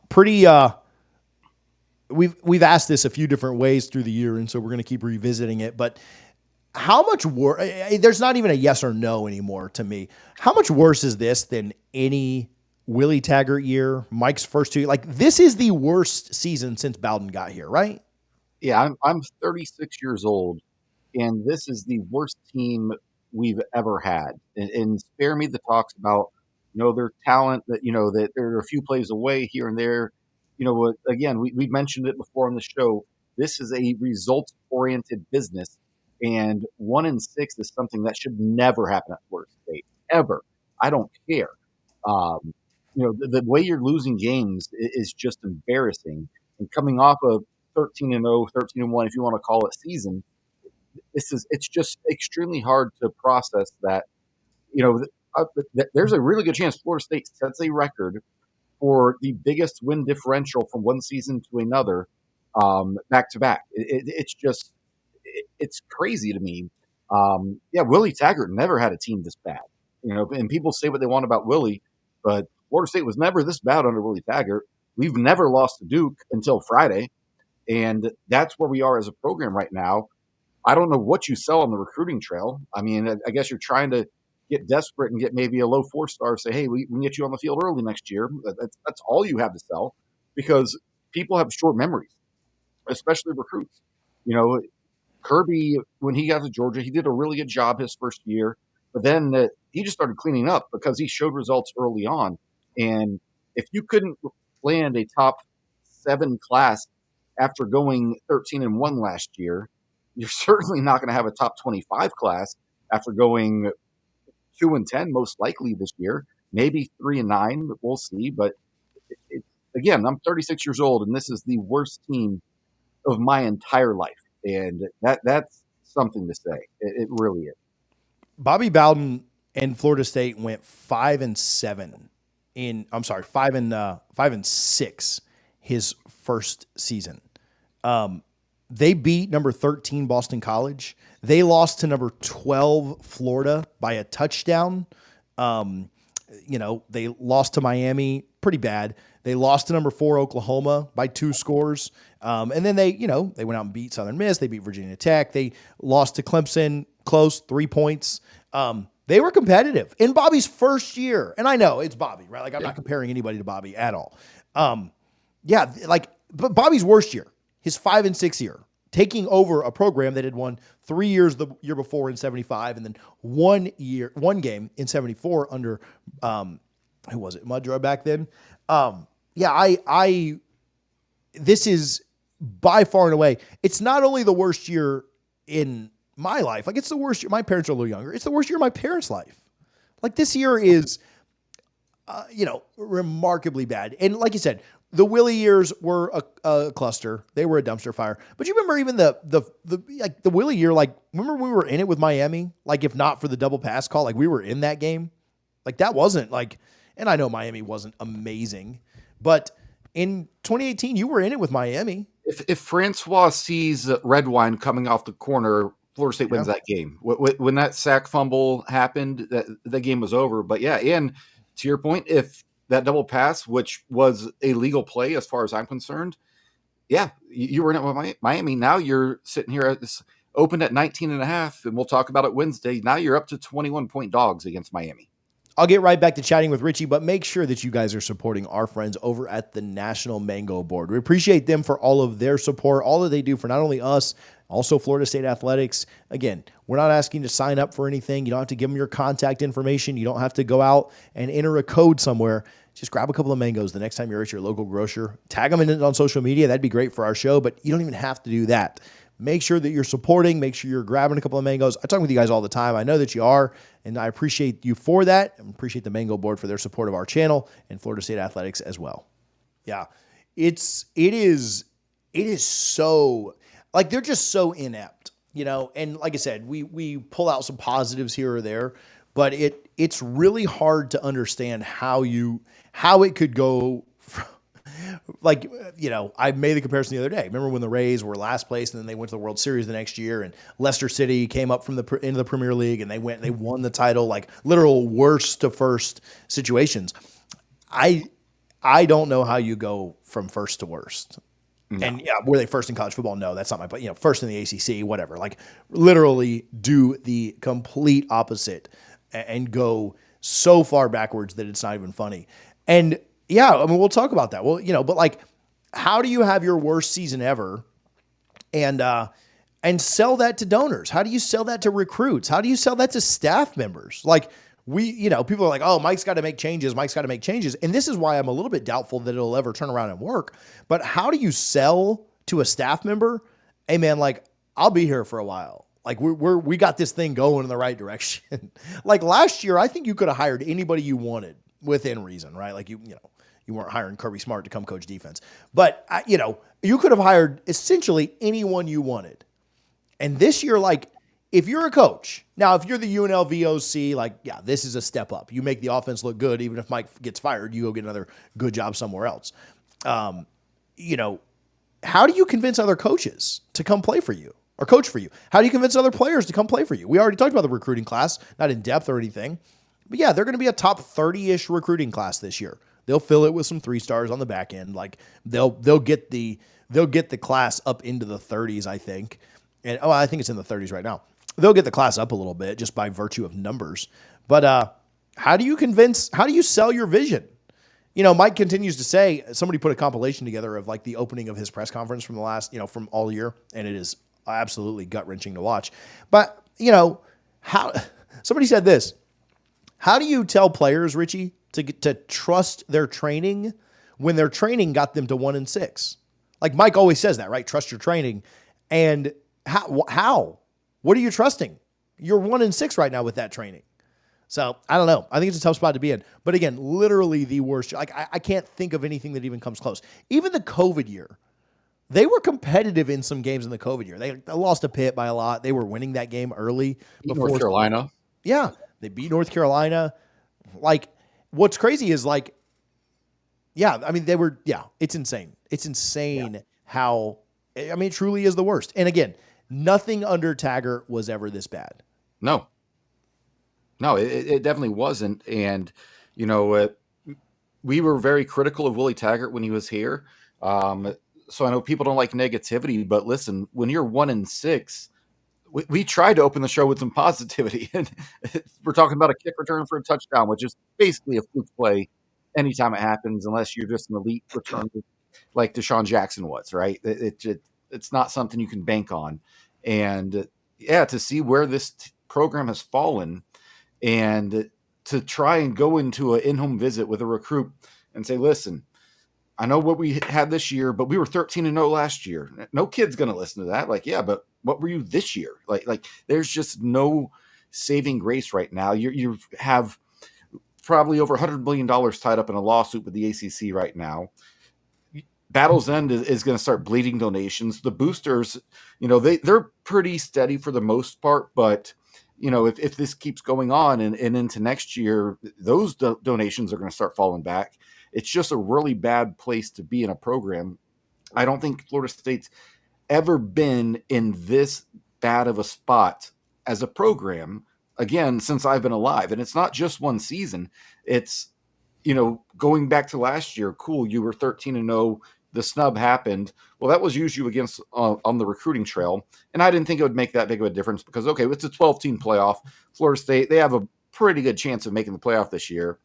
Pretty. We've asked this a few different ways through the year, and so we're going to keep revisiting it. But how much worse? There's not even a yes or no anymore to me. How much worse is this than any Willie Taggart year? Mike's first two. Like this is the worst season since Bowden got here, right? Yeah, I'm 36 years old, and this is the worst team we've ever had. And spare me the talks about, their talent that, that they're a few plays away here and there. Again, we mentioned it before on the show. This is a results oriented business, and 1-6 is something that should never happen at Florida State, ever. I don't care. The way you're losing games is just embarrassing. And coming off of 13-0, 13-1, if you want to call it season, it's just extremely hard to process that. There's a really good chance Florida State sets a record for the biggest win differential from one season to another, back to back. It's crazy to me. Willie Taggart never had a team this bad. And people say what they want about Willie, but Florida State was never this bad under Willie Taggart. We've never lost to Duke until Friday, and that's where we are as a program right now. I don't know what you sell on the recruiting trail. I mean, I guess you're trying to get desperate and get maybe a low 4-star, say, hey, we can get you on the field early next year. That's all you have to sell, because people have short memories, especially recruits. Kirby, when he got to Georgia, he did a really good job his first year, but then he just started cleaning up because he showed results early on. And if you couldn't land a top 7 class after going 13-1 last year, you're certainly not going to have a top 25 class after going 2-10, most likely this year, maybe 3-9. We'll see. But again, I'm 36 years old, and this is the worst team of my entire life, and that's something to say. It really is. Bobby Bowden and Florida State went 5-7 in. I'm sorry, 5-6 his first season. They beat number 13 Boston College. They lost to number 12 Florida by a touchdown. They lost to Miami pretty bad. They lost to number 4 Oklahoma by 2 scores. And then they went out and beat Southern Miss. They beat Virginia Tech. They lost to Clemson close, 3 points. They were competitive in Bobby's first year. And I know it's Bobby, right? Like I'm not comparing anybody to Bobby at all. But Bobby's worst year, his 5-6 year, taking over a program that had won 3 years the year before in 75, and then 1 game in 74 under, who was it? Mudra back then. This is by far and away, it's not only the worst year in my life, like it's the worst year. My parents are a little younger. It's the worst year of my parents' life. Like this year is, remarkably bad. And like you said, the Willie years were a cluster. They were a dumpster fire. But you remember even the Willie year, like remember we were in it with Miami? Like if not for the double pass call, like we were in that game. Like that wasn't like, and I know Miami wasn't amazing, but in 2018 you were in it with Miami. If Francois sees red wine coming off the corner, Florida State wins that game. When that sack fumble happened, the game was over. But yeah, and to your point, if that double pass, which was a legal play as far as I'm concerned, yeah, you were in it with Miami. Now you're sitting here opened at 19.5, and we'll talk about it Wednesday. Now you're up to 21-point dogs against Miami. I'll get right back to chatting with Richie, but make sure that you guys are supporting our friends over at the National Mango Board. We appreciate them for all of their support, all that they do for not only us, also Florida State Athletics. Again, we're not asking to sign up for anything. You don't have to give them your contact information. You don't have to go out and enter a code somewhere. Just grab a couple of mangoes the next time you're at your local grocer. Tag them in it on social media. That'd be great for our show, but you don't even have to do that. Make sure that you're supporting. Make sure you're grabbing a couple of mangoes. I talk with you guys all the time. I know that you are, and I appreciate you for that. I appreciate the Mango Board for their support of our channel and Florida State Athletics as well. Yeah, it is so, like, they're just so inept, and like I said, we pull out some positives here or there, but it's really hard to understand how it could go from, like, I made the comparison the other day. Remember when the Rays were last place and then they went to the World Series the next year, and Leicester City came up from into the Premier League and they won the title, like literal worst to first situations. I don't know how you go from first to worst. No. And yeah, were they first in college football? No, that's not my point. First in the ACC, whatever. Like literally do the complete opposite and go so far backwards that it's not even funny. And yeah, I mean, we'll talk about that. Well, but like, how do you have your worst season ever and sell that to donors? How do you sell that to recruits? How do you sell that to staff members? Like people are like, oh, Mike's got to make changes. Mike's got to make changes. And this is why I'm a little bit doubtful that it'll ever turn around and work. But how do you sell to a staff member? Hey man, like I'll be here for a while. Like we got this thing going in the right direction. Like last year, I think you could have hired anybody you wanted within reason, right? Like you weren't hiring Kirby Smart to come coach defense, but you could have hired essentially anyone you wanted. And this year, like, if you're a coach, now, if you're the UNLV OC, like, yeah, this is a step up. You make the offense look good. Even if Mike gets fired, you go get another good job somewhere else. How do you convince other coaches to come play for you or coach for you? How do you convince other players to come play for you? We already talked about the recruiting class, not in depth or anything. But yeah, they're going to be a top 30-ish recruiting class this year. They'll fill it with some 3-stars on the back end. Like they'll get the class up into the 30s, I think. And I think it's in the 30s right now. They'll get the class up a little bit just by virtue of numbers. But how do you sell your vision? Mike continues to say, somebody put a compilation together of like the opening of his press conference from the last, from all year. And it is absolutely gut wrenching to watch. But, how somebody said this, how do you tell players, Richie, to trust their training when their training got them to 1-6? Like Mike always says that, right? Trust your training. And how? What are you trusting? You're 1-6 right now with that training. So I don't know. I think it's a tough spot to be in. But again, literally the worst. Like I can't think of anything that even comes close. Even the COVID year, they were competitive in some games in the COVID year. They lost to Pitt by a lot. They were winning that game early. North Carolina. Yeah, they beat North Carolina. Like what's crazy is like, yeah, I mean it's insane. It's insane how, I mean, it truly is the worst. And again, nothing under Taggart was ever this bad. No, it definitely wasn't. And, we were very critical of Willie Taggart when he was here. So I know people don't like negativity, but listen, when you're 1-6, we tried to open the show with some positivity. And we're talking about a kick return for a touchdown, which is basically a fluke play anytime it happens, unless you're just an elite return like Deshaun Jackson was, right? It's not something you can bank on. And to see where this program has fallen and to try and go into an in-home visit with a recruit and say, listen, I know what we had this year, but we were 13-0 last year. No kid's going to listen to that. Like, yeah, but what were you this year? Like there's just no saving grace right now. You have probably over $100 million tied up in a lawsuit with the ACC right now. Battle's End is going to start bleeding donations. The boosters, they're pretty steady for the most part, but if this keeps going on and into next year, those donations are going to start falling back. It's just a really bad place to be in a program. I don't think Florida State's ever been in this bad of a spot as a program, again, since I've been alive. And it's not just one season. It's, going back to last year, cool, you were 13-0. The snub happened. Well, that was usually against on the recruiting trail. And I didn't think it would make that big of a difference because, okay, it's a 12-team playoff. Florida State, they have a pretty good chance of making the playoff this year.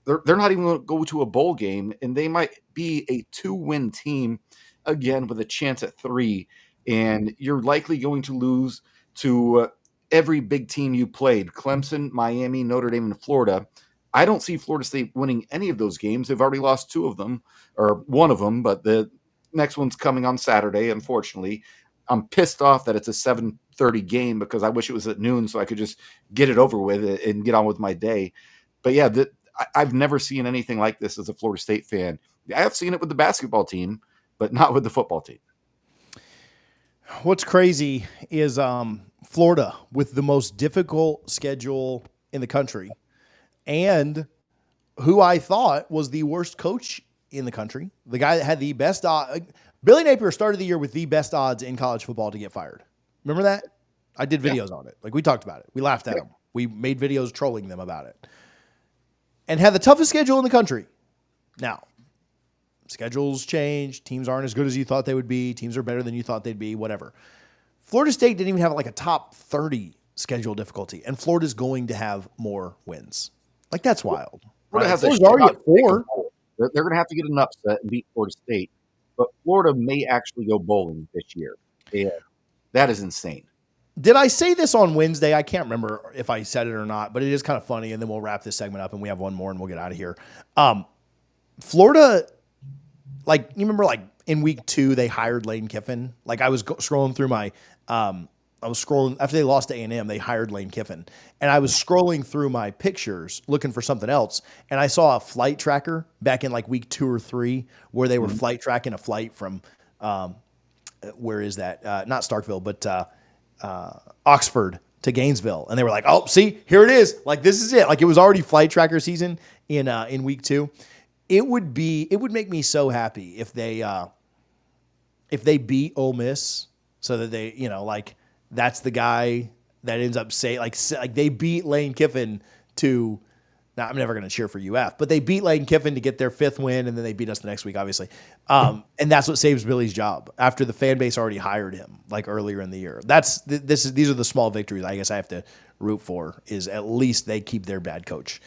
They're not even going to go to a bowl game, and they might be a 2-win team again with a chance at 3. And you're likely going to lose to every big team you played, Clemson, Miami, Notre Dame, and Florida. I don't see Florida State winning any of those games. They've already lost 2 of them, or one of them, but the next one's coming on Saturday, unfortunately. I'm pissed off that it's a 7:30 game because I wish it was at noon so I could just get it over with and get on with my day. But yeah, I've never seen anything like this as a Florida State fan. I have seen it with the basketball team, but not with the football team. What's crazy is Florida with the most difficult schedule in the country and who I thought was the worst coach in the country, the guy that had the best odds. Billy Napier started the year with the best odds in college football to get fired. Remember that? I did videos on it. Like we talked about it. We laughed at him. We made videos trolling them about it. And had the toughest schedule in the country. Now, schedules change. Teams aren't as good as you thought they would be. Teams are better than you thought they'd be, whatever. Florida State didn't even have like a top 30 schedule difficulty, and Florida's going to have more wins. Like, that's wild. Florida has Florida's already at 4. They're going to have to get an upset and beat Florida State, but Florida may actually go bowling this year. Yeah, that is insane. Did I say this on Wednesday? I can't remember if I said it or not, but it is kind of funny, and then we'll wrap this segment up, and we have one more, and we'll get out of here. Florida, like, you remember, like, in week 2, they hired Lane Kiffin? Like, I was scrolling through my after they lost to A&M, they hired Lane Kiffin. And I was scrolling through my pictures looking for something else. And I saw a flight tracker back in like week 2 or 3 where they were flight tracking a flight from, where is that? Not Starkville, but Oxford to Gainesville. And they were like, oh, see, here it is. Like, this is it. Like, it was already flight tracker season in week 2. It would make me so happy if they beat Ole Miss so that they, like, that's the guy that ends up saying, like they beat Lane Kiffin to, now I'm never going to cheer for UF, but they beat Lane Kiffin to get their 5th win, and then they beat us the next week, obviously. And that's what saves Billy's job after the fan base already hired him, like, earlier in the year. These are the small victories I guess I have to root for, is at least they keep their bad coach.